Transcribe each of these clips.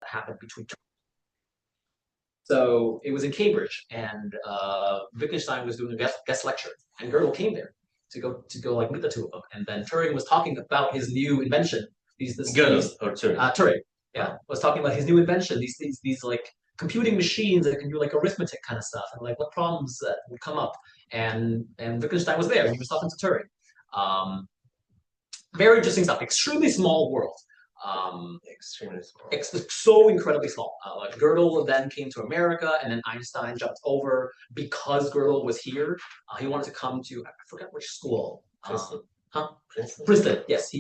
happened between. So it was in Cambridge, and Wittgenstein was doing a guest lecture, and Gödel came there to go like meet the two of them, and then Turing was talking about his new invention. Gödel or Turing? Turing, yeah, was talking about his new invention. These like computing machines that can do like arithmetic kind of stuff, and like what problems that would come up. And Wittgenstein was there, and he was talking to Turing. Very interesting stuff. Extremely small world. Extremely small. So incredibly small. Like Gödel then came to America, and then Einstein jumped over because Gödel was here. He wanted to come to, I forget which school. Princeton. Princeton. Princeton. Yes.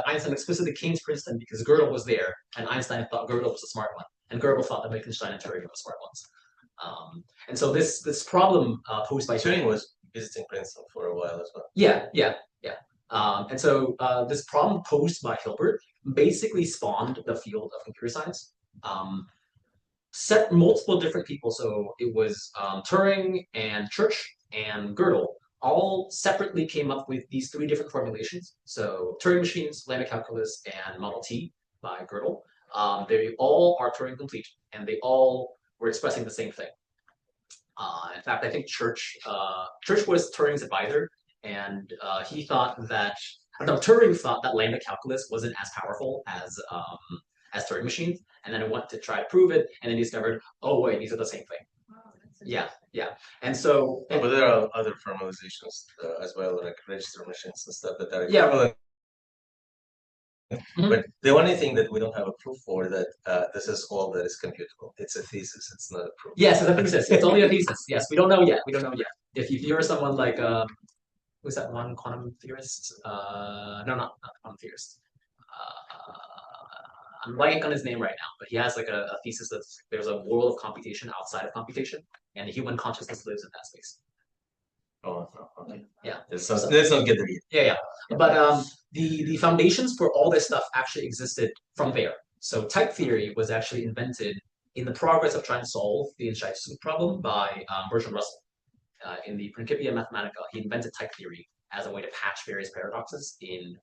Einstein explicitly came to Princeton because Gödel was there, and Einstein thought Gödel was a smart one, and Gödel thought that Wittgenstein and Turing were the smart ones. And so this problem posed by Turing was visiting Princeton for a while as well. Yeah. And so this problem posed by Hilbert basically spawned the field of computer science. Set multiple different people, so it was Turing and Church and Gödel all separately came up with these three different formulations. So Turing machines, lambda calculus, and Model T by Gödel. They all are Turing complete, and they all were expressing the same thing. In fact, I think Church was Turing's advisor, and he thought that Turing thought that lambda calculus wasn't as powerful as Turing machines, and then I went to try to prove it, and then he discovered, oh wait, these are the same thing. Yeah. And so, but there are other formalizations as well, like register machines and stuff that are equivalent. But the only thing that we don't have a proof for that this is all that is computable. It's a thesis. It's not a proof. Yes, it's a thesis. It's only a thesis. Yes, we don't know yet. If you're someone like who's that one quantum theorist? No, not quantum theorist. I'm blanking on his name right now, but he has like a thesis that there's a world of computation outside of computation, and the human consciousness lives in that space. Oh, okay. Yeah. Let's not get there yet. Yeah. But the foundations for all this stuff actually existed from there. So type theory was actually invented in the progress of trying to solve the initialized soup problem by Bertrand Russell. In the Principia Mathematica, he invented type theory as a way to patch various paradoxes in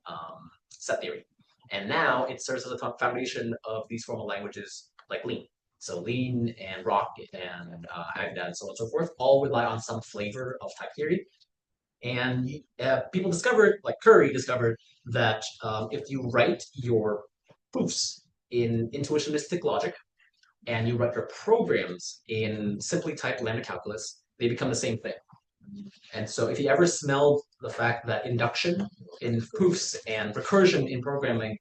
set theory. And now it serves as a foundation of these formal languages like Lean. So Lean and Rock and Agda and so on and so forth all rely on some flavor of type theory. And people discovered, like Curry discovered, that if you write your proofs in intuitionistic logic and you write your programs in simply typed lambda calculus, they become the same thing. And so if you ever smelled the fact that induction in proofs and recursion in programming,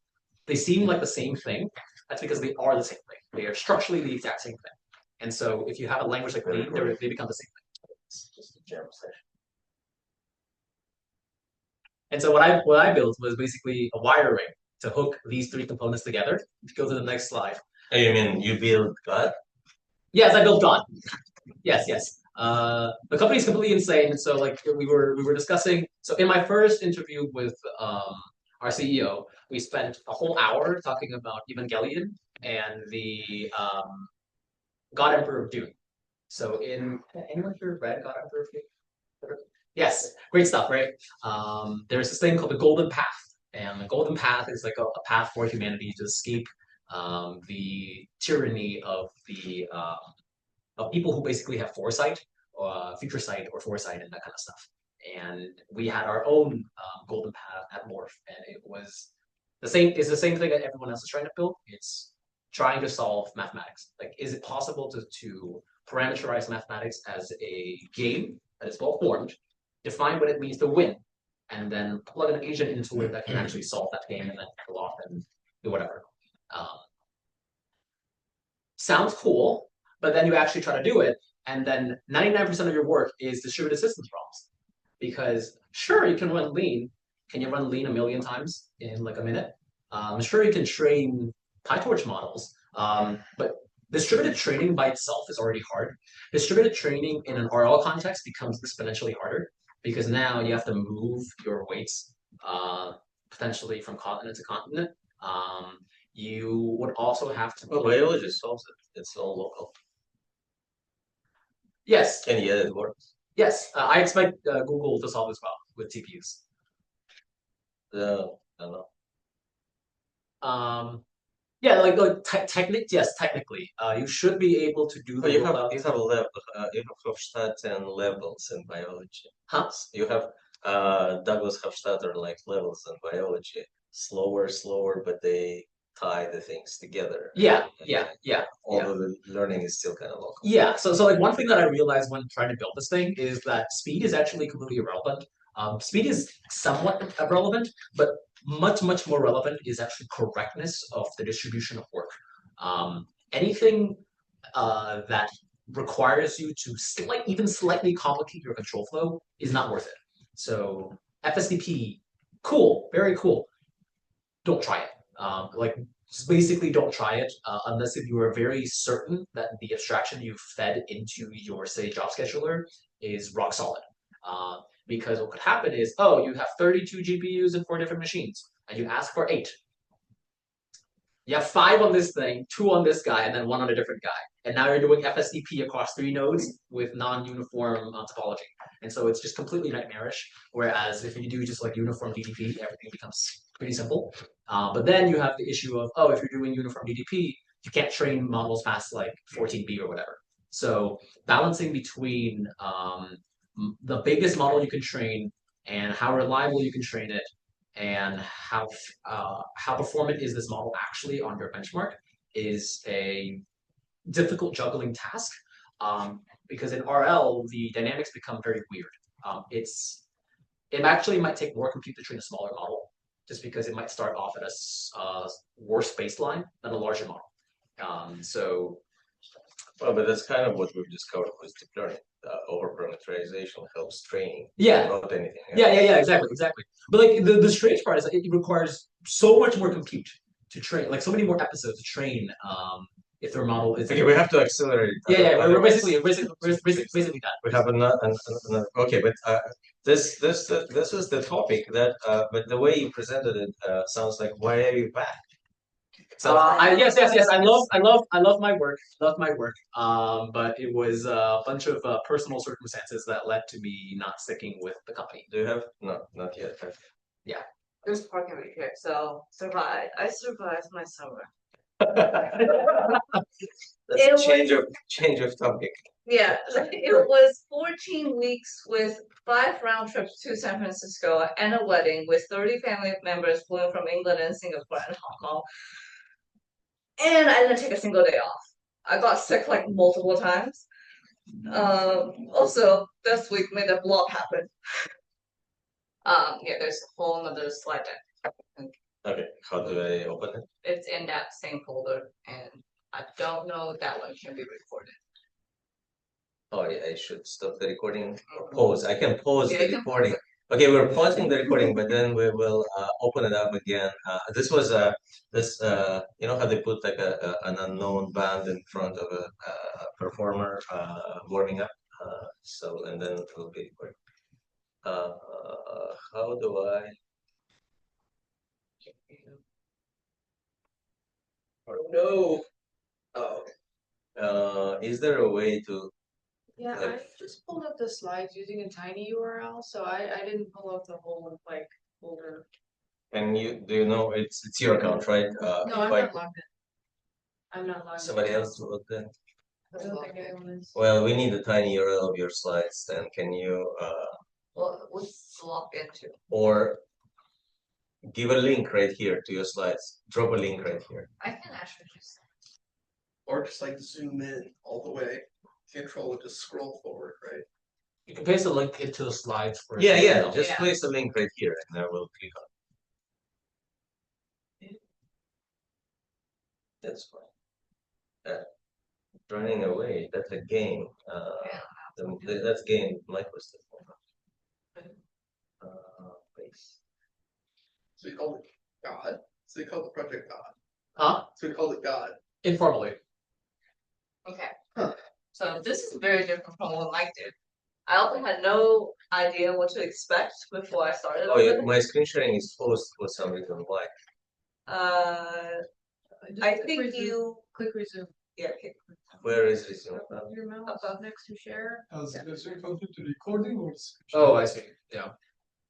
they seem like the same thing, that's because they are the same thing. They are structurally the exact same thing. And so if you have a language like Lean, they become the same thing. It's just a jam session. And so what I built was basically a wiring to hook these three components together. If you go to the next slide. Oh, you mean you build God? Yes, I built God. Yes. The company is completely insane. So like we were discussing. So in my first interview with our CEO, we spent a whole hour talking about Evangelion and the God Emperor of Dune. So anyone here read God Emperor of Dune? Yes, great stuff, right? There's this thing called the Golden Path, and the Golden Path is like a path for humanity to escape the tyranny of people who basically have foresight, future sight, or foresight, and that kind of stuff. And we had our own Golden Path at Morph, and it was the same. It's the same thing that everyone else is trying to build. It's trying to solve mathematics. Like, is it possible to parameterize mathematics as a game that is well formed? Define what it means to win, and then plug an agent into it that can actually solve that game and then go off and do whatever. Sounds cool, but then you actually try to do it, and then 99% of your work is distributed systems problems. Because sure, you can run Lean. Can you run Lean 1,000,000 times in like a minute? Sure, you can train PyTorch models, but distributed training by itself is already hard. Distributed training in an RL context becomes exponentially harder, because now you have to move your weights potentially from continent to continent. You would also have to. Well, biology solves it. It's all local. Yes. And yet it works. Yes, I expect Google to solve as well with TPUs. I don't know. Yeah, yes, technically, you should be able to do Oh, the you have rollout. you have a level you have Hofstadter levels in biology. Huh? You have Douglas Hofstadter like levels in biology. Slower, but they tie the things together. Yeah, And, yeah. although the learning is still kind of local. Yeah, so like one thing that I realized when trying to build this thing is that speed is actually completely irrelevant. Speed is somewhat relevant, but much more relevant is actually correctness of the distribution of work. Anything that requires you to even slightly complicate your control flow is not worth it. So FSDP, cool, very cool. Don't try it. Like just basically don't try it unless if you are very certain that the abstraction you've fed into your say job scheduler is rock solid. Because what could happen is, oh, you have 32 GPUs and 4 different machines, and you ask for 8. You have 5 on this thing, 2 on this guy, and then 1 on a different guy. And now you're doing FSDP across 3 nodes with non-uniform topology. And so it's just completely nightmarish. Whereas if you do just like uniform DDP, everything becomes pretty simple. But then you have the issue of, oh, if you're doing uniform DDP, you can't train models past like 14B or whatever. So balancing between the biggest model you can train and how reliable you can train it and how performant is this model actually on your benchmark is a difficult juggling task because in RL the dynamics become very weird. It actually might take more compute to train a smaller model just because it might start off at a worse baseline than a larger model. So Well, but that's kind of what we've discovered with deep learning. Overparameterization helps training. Yeah. Not anything. Yeah, exactly. But like the strange part is that it requires so much more compute to train, like so many more episodes to train. If their model is okay, we have to accelerate. Yeah, we're basically done. We have another okay, but this is the topic that but the way you presented it sounds like why are you back? So yes. I love my work. But it was a bunch of personal circumstances that led to me not sticking with the company. Do you have no, not yet. Yeah. There's parking right here, so survived. I survived my summer. That's change of topic. Yeah, it was 14 weeks with 5 round trips to San Francisco and a wedding with 30 family members flew from England and Singapore and Hong Kong. And I didn't take a single day off. I got sick like multiple times. Also, this week made a blob happen. Yeah, there's a whole other slide deck. Okay, how do I open it? It's in that same folder, and I don't know if that one can be recorded. Oh, yeah, I should stop the recording or pause. I can pause Yeah, the recording. Okay, we're pausing the recording, but then we will open it up again. This was you know how they put like an unknown band in front of a performer warming up. So and then it will be recorded. How do I? Oh no! Oh, is there a way to? Yeah, like, I just pulled up the slides using a tiny URL, so I didn't pull up the whole like folder. And do you know it's your account, right? No, I'm not logged in. I'm not logged in. Somebody else logged in. I don't think anyone is. Well, we need a tiny URL of your slides. Then can you Well, what's log into? or give a link right here to your slides? Drop a link right here. I can actually just. Or just like zoom in all the way. Control it, just scroll forward, right? You can paste a link into the slides for Yeah. Just Yeah. place a link right here, and I will click on it. That's fine. Running away. That's a game. That's game. Microsoft. Base. So we called it God. So we called the project God. Huh? So we called it God. Informally. Okay. Huh. So this is very different from what Mike did. I also had no idea what to expect before I started. Oh yeah, my screen sharing is closed for some reason. Why? I think you click resume. yeah. Okay. Where is resume? Your mouse Above. next to share. Is it connected to recording or? Oh, I see. Yeah.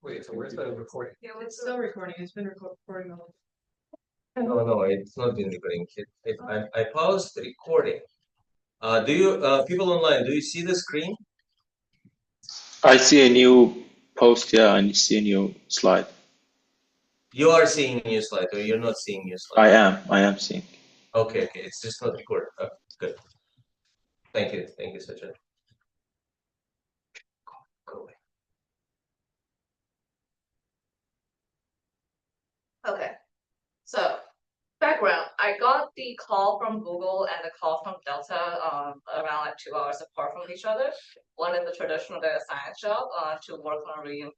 Wait, so where's the recording? Yeah. It's still recording. It's been recording all. No, it's not been recording. I paused the recording. Do you people online? Do you see the screen? I see a new post, yeah, and see a new slide. You are seeing new slide, or you're not seeing new slide? I am seeing. Okay, it's just not recorded. Good. Thank you, Sajid. Go away. Okay, so background. I got the call from Google and the call from Delta around like 2 hours apart from each other. One is the traditional data science job to work on a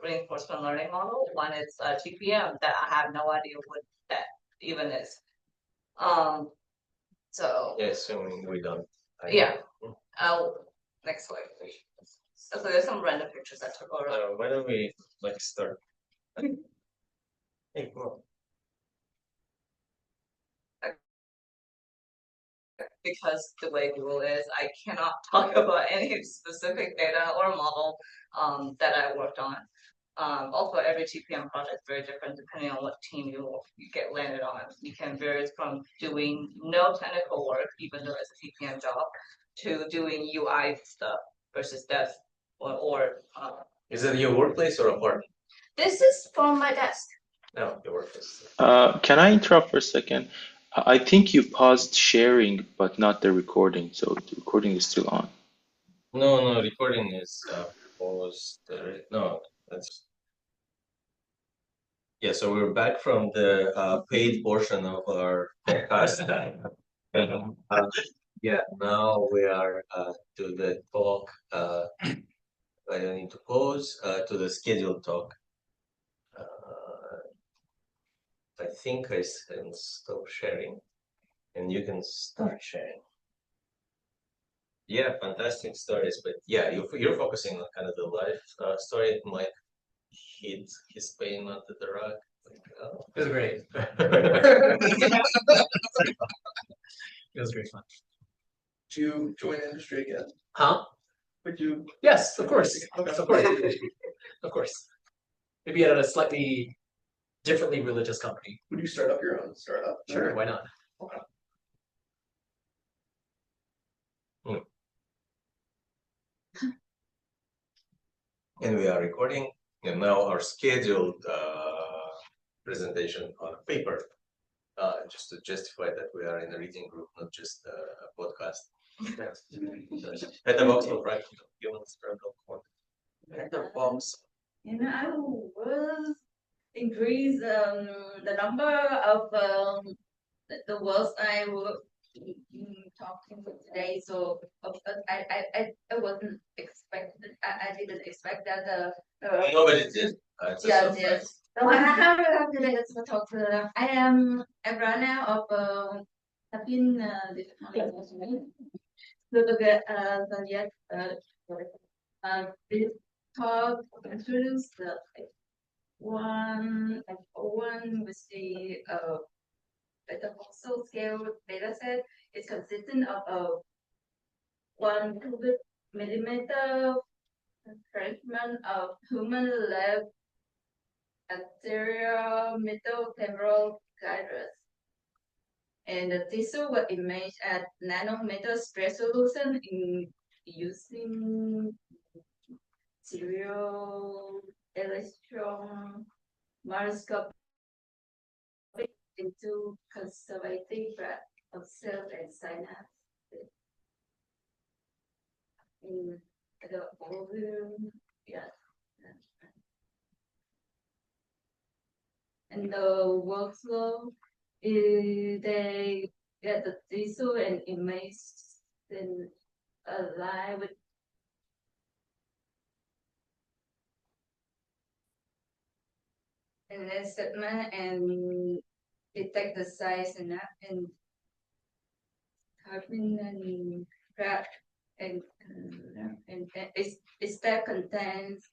reinforcement learning model. One is TPM that I have no idea what that even is. So Yes, we're done. yeah. Next slide, please. So there's some random pictures I took already. Why don't we start? Hey, come on. Because the way Google is, I cannot talk about any specific data or model that I worked on. Also, every TPM project is very different depending on what team you get landed on. You can vary from doing no technical work, even though it's a TPM job, to doing UI stuff versus dev or Is it your workplace or apartment? This is from my desk. No, your workplace. Can I interrupt for a second? I think you paused sharing, but not the recording, so the recording is still on. No, recording is paused. No, that's. Yeah, so we're back from the paid portion of our podcast. Yeah, now we are to the talk. I don't need to pause to the scheduled talk. I think I can stop sharing, and you can start sharing. Yeah, fantastic stories, but yeah, you're focusing on kind of the life story. It might hit his pain under the rug. It was great. It was great fun. Did you join industry again? Huh? Would you? Yes, of course. Okay. Of course. Of course. Maybe at a slightly differently religious company. Would you start up your own startup? Sure, why not? Okay. And we are recording, and now our scheduled presentation on paper, just to justify that we are in a reading group, not just a podcast. Petavoxel, Fragment of human cerebral cortex. I will increase the number of the words I will talking today. So I wasn't expected. I didn't expect that Nobody did. It's a surprise. yes. So I have today to talk to them. I ran out of having this so yes this talk introduce the one with the Petavoxel scale dataset is consistent of a 1 cubic millimeter fragment of human leg anterior middle temporal gyrus. And the tissue was imaged at nanometer resolution in using serial electron microscope into conservative graph of cells and synapses. In the volume, yes. And the workflow is they get the tissue and image then align with and then segment and detect the size and carbon and graph and it that contains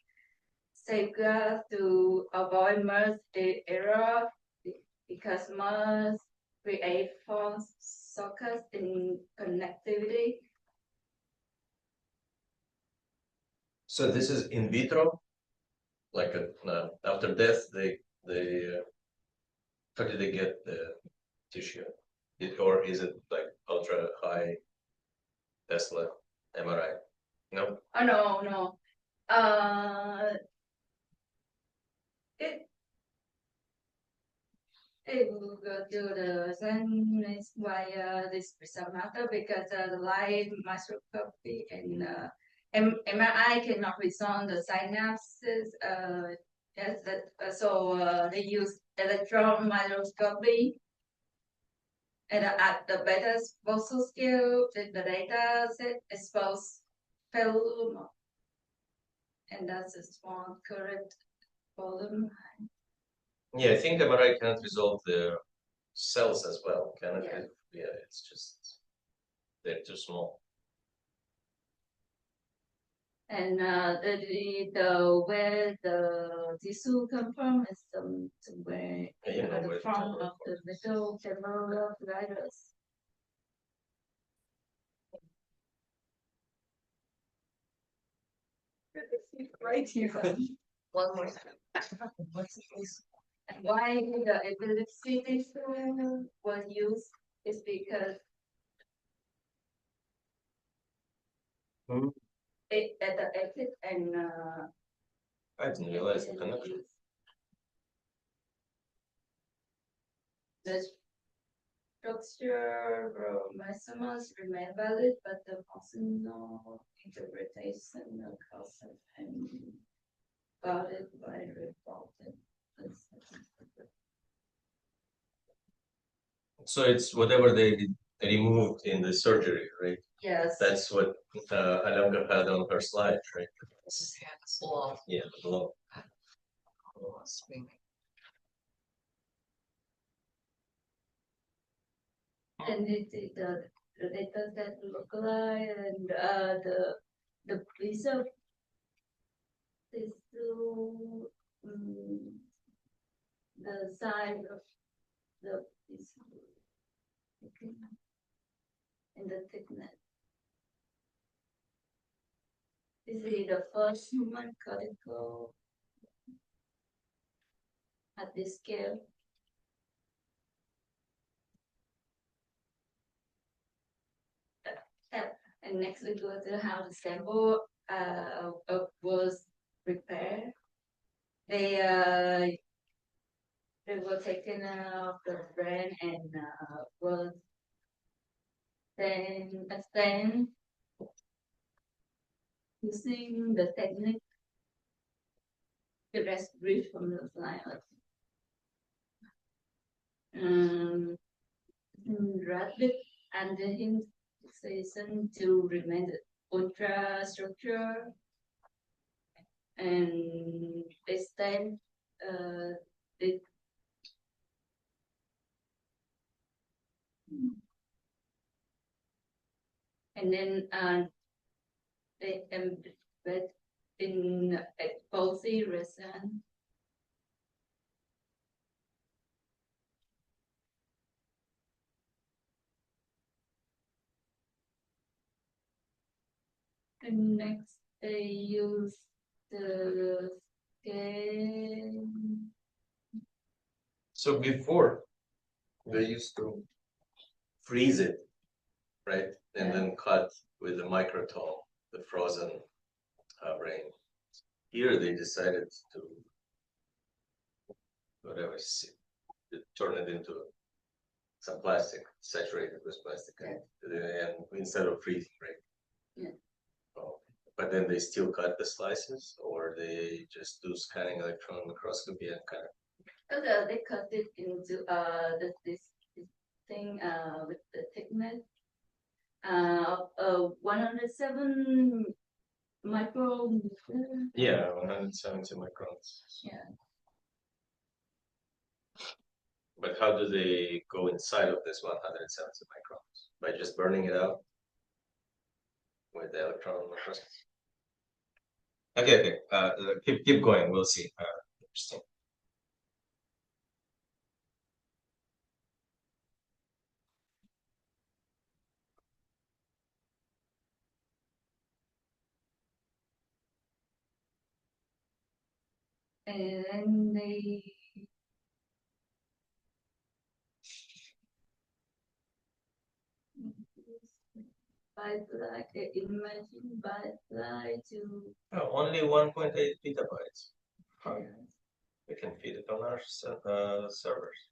safeguard to avoid merge error because merge create false sockets in connectivity. So this is in vitro, like after death, they How did they get the tissue? Or is it like ultra high Tesla MRI? No. Oh no, no. It it will go to the sun is via this prism matter because the light microscopy and MRI cannot resolve the synapses. Yes, that so they use electron microscopy. And at the beta exposure scale, the data set expose film, and that's a small current volume. Yeah, I think MRI can't resolve the cells as well, can it? Yeah. Yeah, it's just they're too small. And the where the tissue come from is somewhere Yeah, you know at the where the front temporal of the middle femoral gyrus. Right here. One more. And why the epilepsy tissue was used is because Hmm. it at the exit and I didn't realize the connection. the structure measurements remain valid, but the functional interpretation of concept and guarded by reported. So it's whatever they removed in the surgery, right? Yes. That's what Alenka had on her slide, right? This is hand slow. Yeah, below. Screaming. And the data set localized and the piece of tissue the size of the tissue and the thickness. This is the first human cortical at this scale. And next we go to how the sample was prepared. They were taken out of the brain and was then extended using the technique the rest brief from the slide. Rapid antigen to remain the ultra structure and extend it. And then they embed in a palsy resin. And next they use the scan. So before they used to freeze it, right? And then cut with the microtome, the frozen brain. Here they decided to whatever turn it into some plastic, saturated with plastic, and instead of freezing, right? Yeah. Oh, but then they still cut the slices, or they just do scanning electron microscopy and kind of. They cut it into this thing with the thickness 107 micrometer. Yeah, 170 microns. Yeah. But how do they go inside of this 170 microns? By just burning it out with the electron microscopy? Okay. Keep going. We'll see. Interesting. And then byte, imagine byte to only 1.8 petabytes. We can feed it on our servers.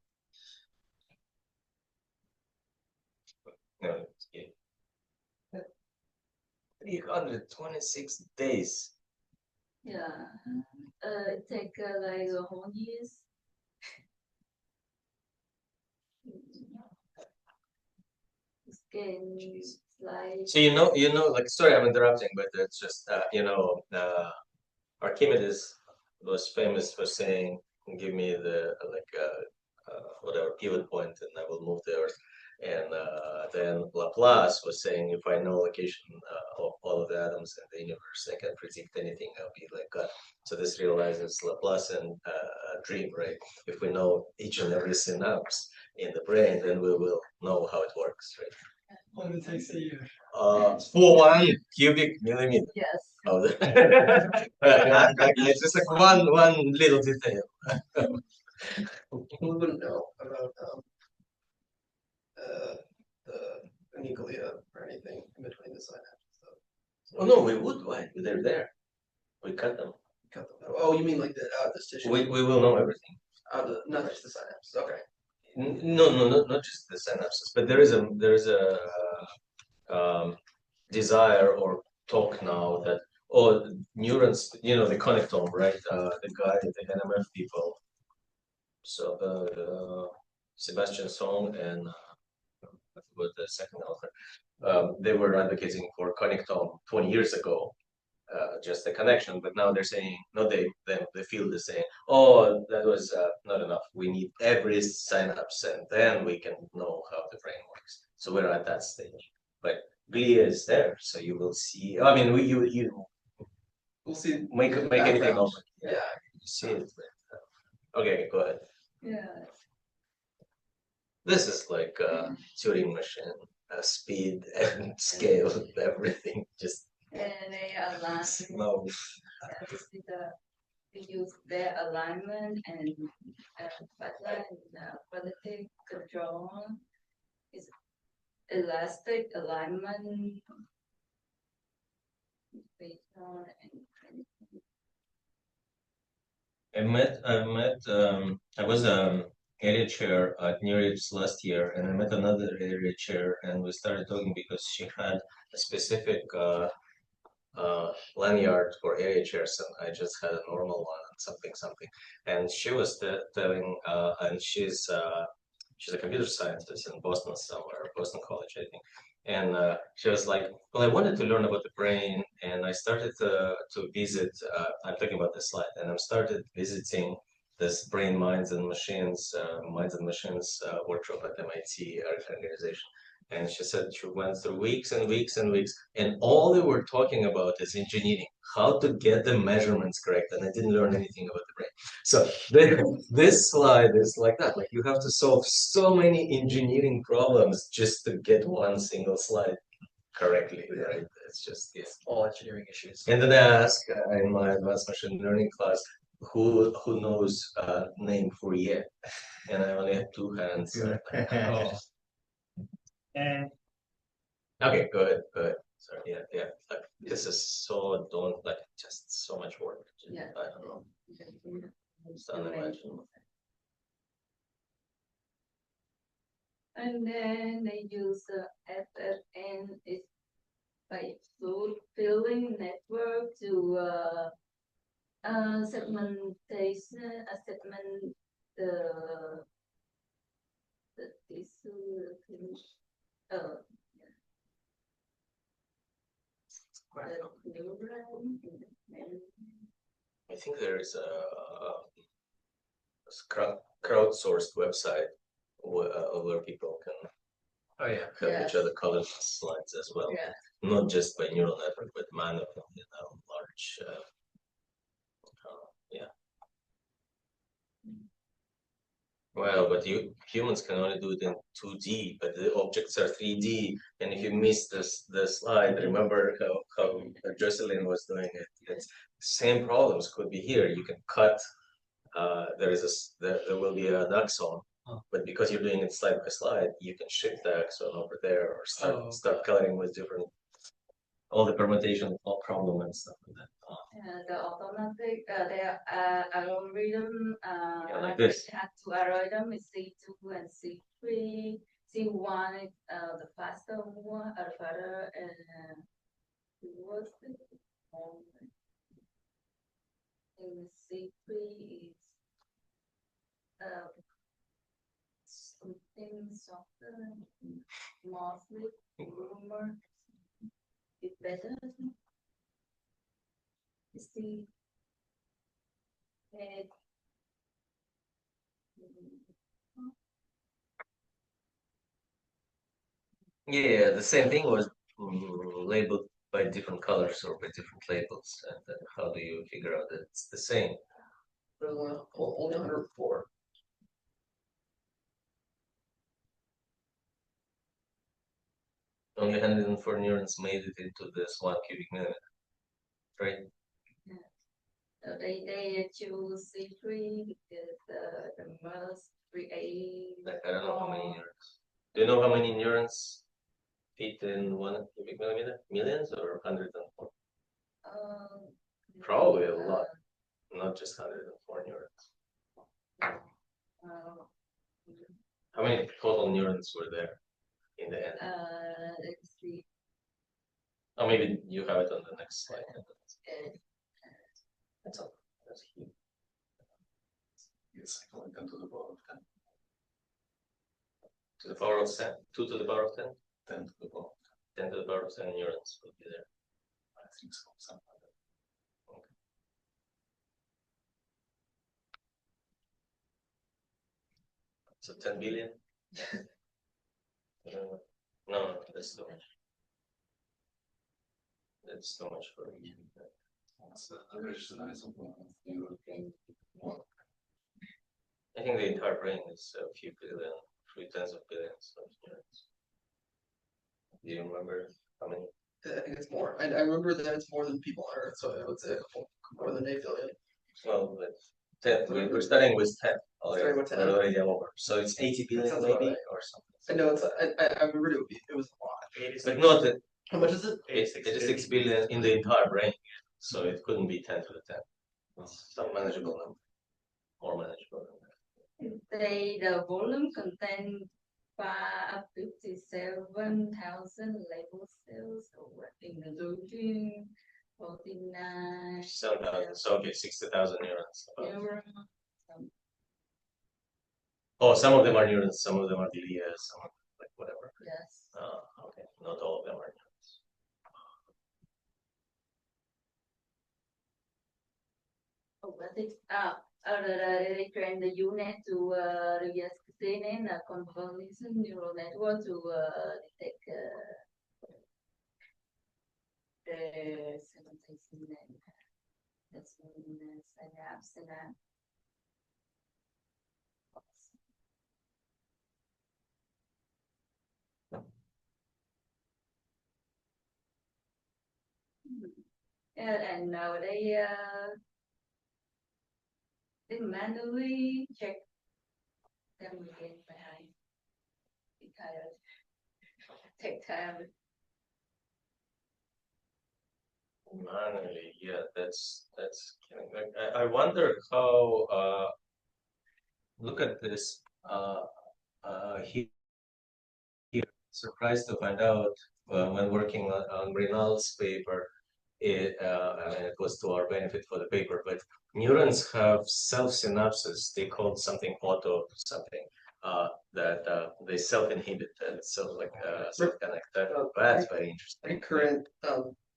No, yeah. 326 days. yeah. It take like a whole years. Scan like So like, sorry, I'm interrupting, but it's just Archimedes was famous for saying, "Give me the whatever pivot point, and I will move the Earth." And then Laplace was saying, "If I know location of all of the atoms in the universe, I can predict anything." I'll be like God. So this realizes Laplacian dream, right? If we know each and every synapse in the brain, then we will know how it works, right? What it takes a year. For 1 cubic millimeter. yes. Oh, it's just like one little detail. We wouldn't know about the nuclei or anything in between the synapses. Oh no, we would. Why? They're there. We cut them. Cut them out. Oh, you mean like this tissue? We will know everything. Not just the synapses. Okay. No, not just the synapses, but there is a desire or talk now that neurons, the connectome, right? The guy, the NMF people, so Sebastian Song and what the second author, they were advocating for connectome 20 years ago, just a connection, but now they're saying no, they feel the same. Oh, that was not enough. We need every synapse, and then we can know how the brain works. So we're at that stage, but glia is there, so you will see. I mean, We'll see. make anything background. open. Yeah. You see it. Okay, go ahead. Yeah. This is like a Turing machine, speed and scale, everything just And they align. slow. This is they use their alignment and pipeline quality control is elastic alignment based on I was area chair at New Reefs last year, and I met another area chair, and we started talking because she had a specific lanyard for area chairs, and I just had a normal one and something. And she was telling, and she's a computer scientist in Boston somewhere, Boston College, I think. And she was like, well, I wanted to learn about the brain, and I started to visit, I'm talking about this slide, and I started visiting this brain minds and machines workshop at MIT organization. And she said she went through weeks and weeks and weeks, and all they were talking about is engineering, how to get the measurements correct, and I didn't learn anything about the brain. So this slide is like that. Like you have to solve so many engineering problems just to get one single slide correctly, right? It's just yes. All engineering issues. And then I ask in my advanced machine learning class, who knows name Fourier? And I only have two hands. Oh. Okay, go ahead. Sorry, yeah. Like, this is so just so much work. Yeah. I don't know. It's unimaginable. and then they use FFN is by fluid filling network to segmentation segment the tissue the neuron I think there is a crowdsourced website where people can Oh yeah. help each other color slides as well. Yeah. Not just by neural network, but manual, large. Yeah. Well, but humans can only do it in 2D, but the objects are 3D. And if you miss the slide, remember how Jocelyn was doing it. It's same problems could be here. You can cut. There will be an axon, but because you're doing it slide by slide, you can shift the axon over there or start coloring with different all the permutation problem and stuff like that. The automatic, the algorithm, Yeah, like this. had two algorithm is C2 and C3. C1 is the faster one, further, and was it? And C3 is something softer, mostly rumor. It's better. It's the it, Yeah, the same thing was labeled by different colors or by different labels. And then how do you figure out that it's the same? There's only 104. Only 104 neurons made it into this 1 cubic millimeter, right? so they choose C3 because the most create. Like, I don't know how many neurons. Do you know how many neurons fit in 1 cubic millimeter? Millions or 104? Probably a lot, not just 104 neurons. How many total neurons were there in the end? Let's see. Oh, maybe you have it on the next slide. That's all. That's huge. Yes, I can to the power of 10. To the power of 10? 2 to the power of 10? 10 to the power of 10 to the power of 10 neurons will be there. 10. I think so. Something like that. So 10 billion? No, that's too much. That's too much for each. What's the average size of one? I think the entire brain is a few billion, 3 tens of billions of neurons. Do you remember how many? I think it's more. I remember that it's more than people on Earth, so I would say more than 8 billion. Well, but 10, we're starting with 10. Starting with 10. We're already over. So it's 80 billion sounds maybe about right. or something. I know it's. I remember it was a lot. But not that How much is it? 86 billion in the entire brain. So it couldn't be 10 to the 10. It's some manageable number. More manageable number. The volume contains 57,000 label cells, including 49 So okay, 60,000 neurons. neurons. Oh, some of them are neurons, some of them are glia, some are like whatever. Yes. Okay, not all of them are neurons. Oh, but it's they train the unit to re-explain a convolution neural network to detect the segmentation and that's synapse. And now they manually check them again behind. Be tired. Take time. Manually, yeah, that's killing. Like, I wonder how look at this here. Surprised to find out when working on Rinaldi's paper, it was to our benefit for the paper, but neurons have self-synapses. They call something auto something that they self-inhibit and like self-connect. That's very interesting.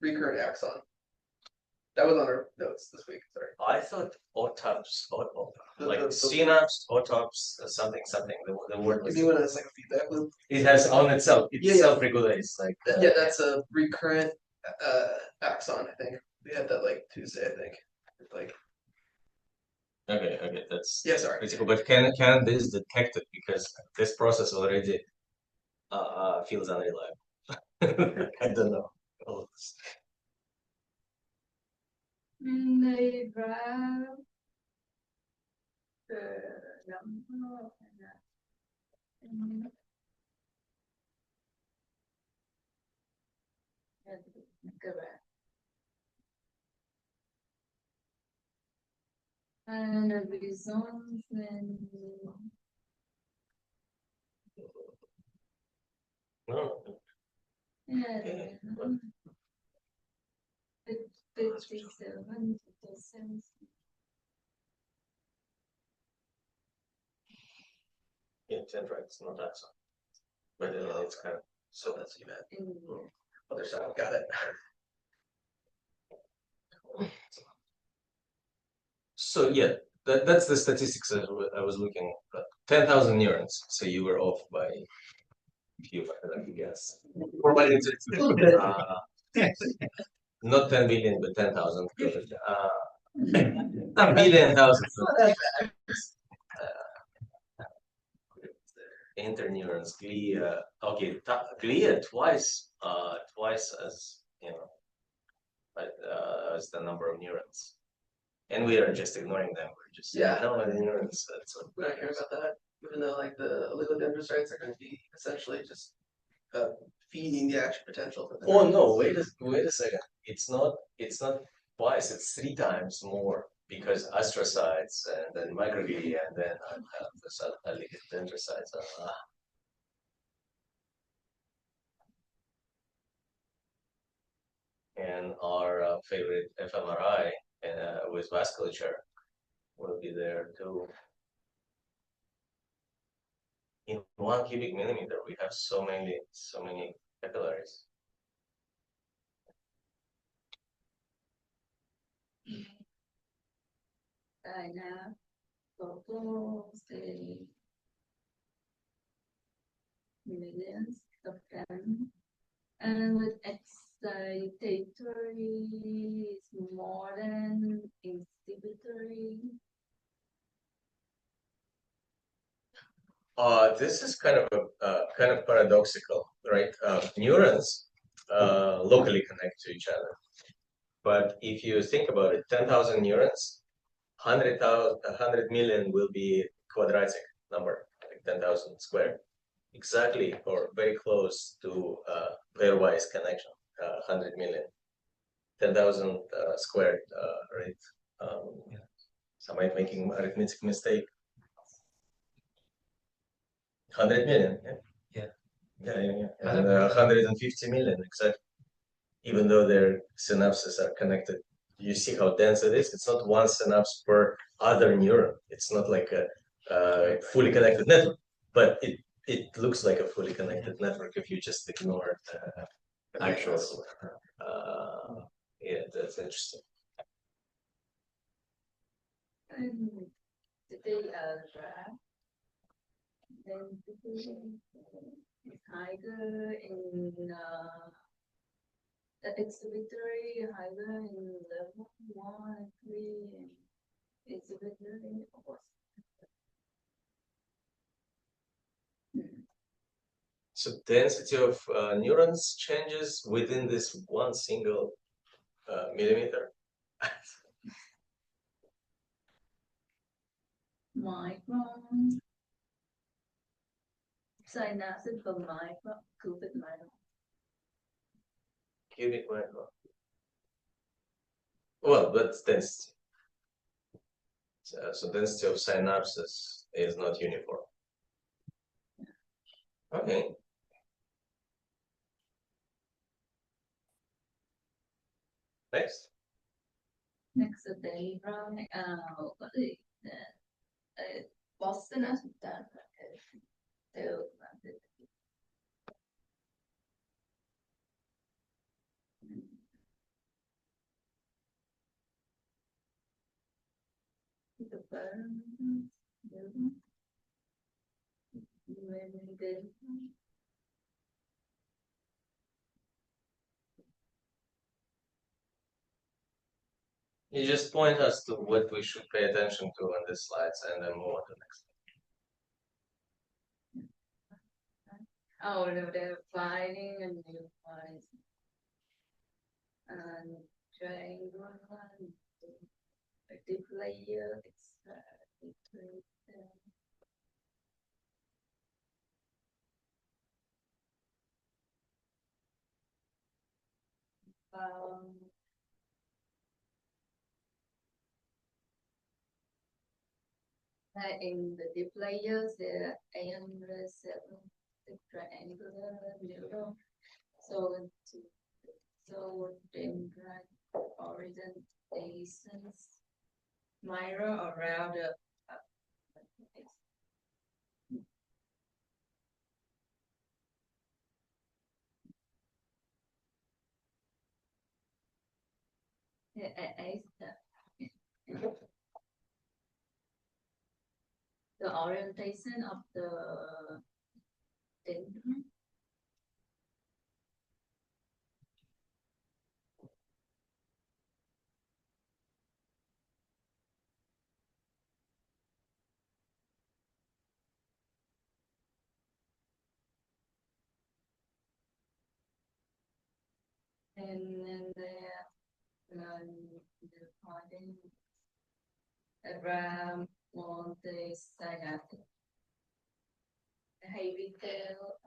Recurrent axon. That was on our notes this week. Sorry. I thought autops, like synapse, autops, something. The word was. You mean when it's like a feedback loop? It has on itself. It Yeah. self-regulates. Like yeah, that's a recurrent axon. I think we had that like Tuesday. I think like. Okay, that's yeah. Sorry. critical. But can this detect it because this process already feels unreliable? I don't know. They grab the number and Correct. And the results then No. yeah, Okay. 57 percent. Yeah, 10 right. It's not that so. But it's kind of so that's too bad. Other side, got it. So yeah, that's the statistics that I was looking at. 10,000 neurons. So you were off by a few, I guess. Or by not 10 billion, but 10,000. A billion thousand. Interneurons, glia. Okay, glia twice as as the number of neurons, and we are just ignoring them. We're just no the neurons. That's what We don't care about that, even though like the oligodendrocytes are going to be essentially just feeding the action potential for the Oh neurons. no! Wait a second. It's not twice. It's 3 times more because astrocytes and then microglia and then the oligodendrocytes. And our favorite fMRI with vasculature will be there too. In 1 cubic millimeter, we have so many capillaries. Now, photos, millions of them. And with excitatory is more than inhibitory. This is kind of paradoxical, right? Neurons locally connect to each other, but if you think about it, 10,000 neurons, 100 million will be quadratic number, like 10,000 square, exactly or very close to pairwise connection, 100 million, 10,000 squared, right? Am I making arithmetic mistake? 100 million, yeah. And 150 million, exactly. Even though their synapses are connected, you see how dense it is. It's not one synapse per other neuron. It's not like a fully connected network, but it looks like a fully connected network if you just ignore the actual. Yeah, that's interesting. And they graph. Then is higher in the exhibitory, higher in level 1 and 3, and exhibitory, of course. So density of neurons changes within this one single millimeter. Micron. Synapses per micron, cubic micron. Cubic micron. Well, that's density. So density of synapses is not uniform. Okay. Next. Next, then from what is that? Boston as that. The burn, You just point us to what we should pay attention to on these slides and then move on to the next. Oh, no, they're finding a new one. And triangle one, the layer, in the deep layers, there are ion receptor triangular neuron. So dendrite orientations mirror around the the orientation of the dendron. And then the finding around multi-synaptic heavy tail.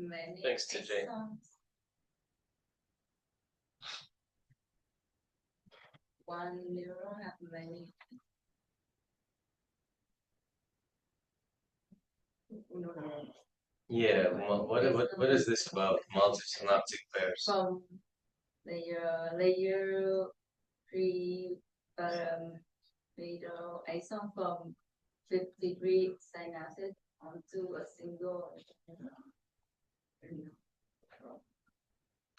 Many Thanks, TJ. axons. One neuron have many. Yeah, what is this about multi-synaptic pairs? From layer 3 middle axon from 53 synapses onto a single neuron.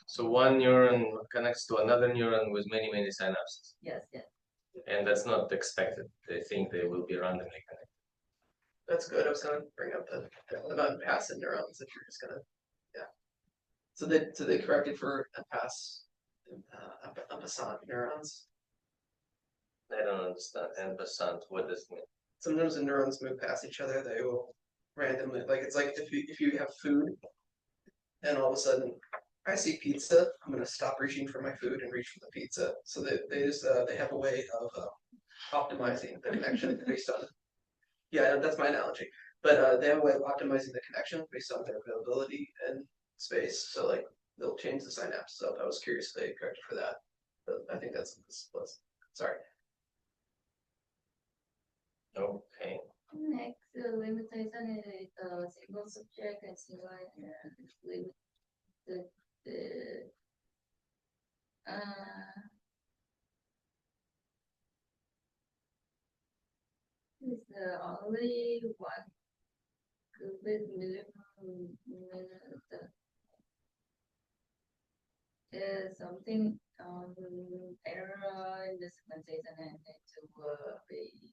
So one neuron connects to another neuron with many synapses, Yes, yes. and that's not expected. They think they will be randomly connected. That's good. I was gonna bring up the unpassed neurons that you're just gonna, yeah. So they corrected for unpassant neurons. I don't understand. And percent, what does it mean? Sometimes when neurons move past each other, they will randomly, like it's like if you have food, and all of a sudden I see pizza, I'm gonna stop reaching for my food and reach for the pizza. So they just they have a way of optimizing the connection based on. Yeah, that's my analogy. But they have a way of optimizing the connection based on their availability and space. So like they'll change the synapses up. I was curious if they corrected for that. But I think that's sorry. Okay. Next, limitation is single subject and single limited. Is only one cubic millimeter. Is something error in the segmentation and need to be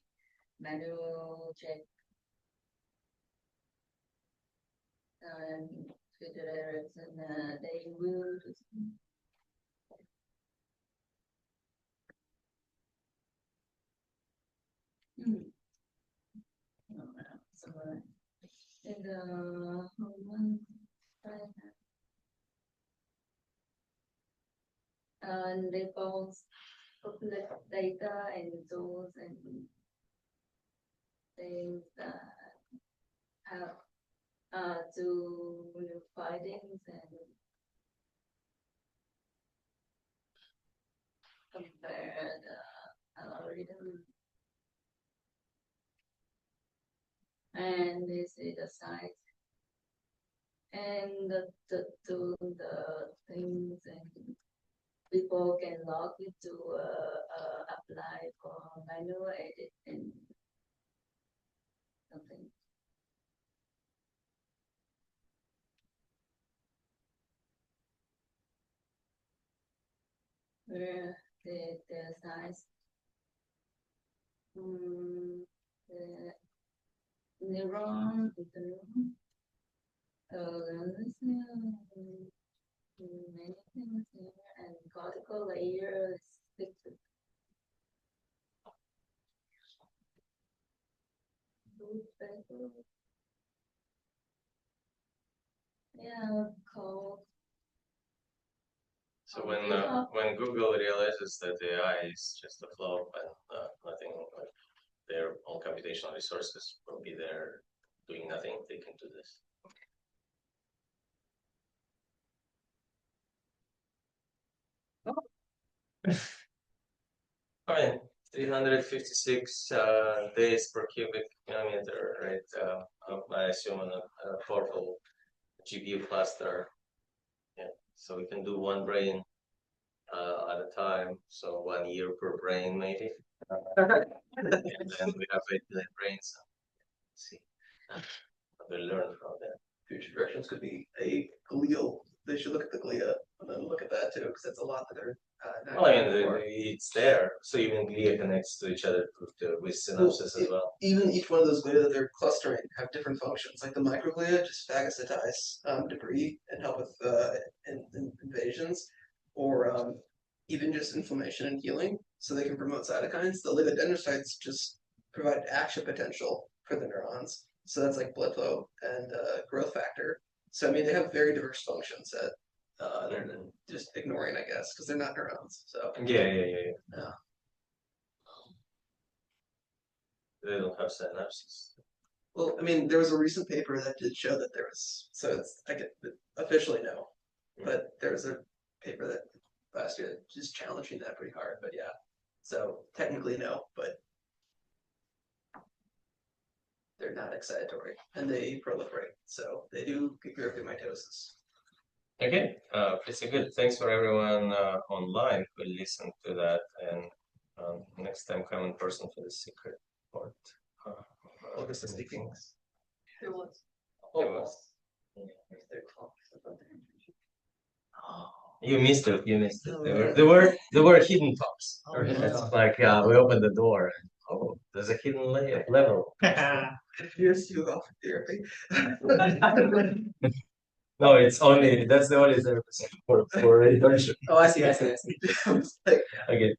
manual check and future errors and they will so in the human and they both collect data and tools and things that have to new findings and compare the algorithm. And this is the size and the things and people can log it to apply for manual edit and something. Where the size the neuron many things here and cortical layer is fixed. Yeah, called. So when Google realizes that AI is just a flop and nothing, like their own computational resources will be there doing nothing, they can do this. Fine, 356 days per cubic millimeter, right? I assume on a powerful GPU cluster. Yeah, so we can do one brain at a time, so 1 year per brain maybe. And then we have 8 billion brains. So see, we learn from that. Future directions could be a glial. They should look at the glia and then look at that too, because that's a lot that are not Well, I accounted mean, for. it's there, so even glia connects to each other with synapses as well. Even each one of those glia that they're clustering have different functions. Like the microglia just phagocytize debris and help with invasions, or even just inflammation and healing, so they can promote cytokines. The oligodendrocytes just provide action potential for the neurons. So that's like blood flow and growth factor. So I mean, they have very diverse functions that they're just ignoring, I guess, because they're not neurons. So Yeah. They don't have synapses. well, I mean, there was a recent paper that did show that there was. So it's I get officially no, but there was a paper that last year just challenging that pretty hard. But yeah, so technically no, but they're not excitatory and they proliferate, so they do occur through mitosis. Okay, pretty good. Thanks for everyone online who listened to that, and next time come in person for the secret part. August is speaking. It was. You missed it. You missed it. Oh, There were hidden talks. Oh, It's like we opened the door. And, oh, there's a hidden level. Here's you off therapy. No, that's the only therapist for internship. Oh, I see. I was like, Okay.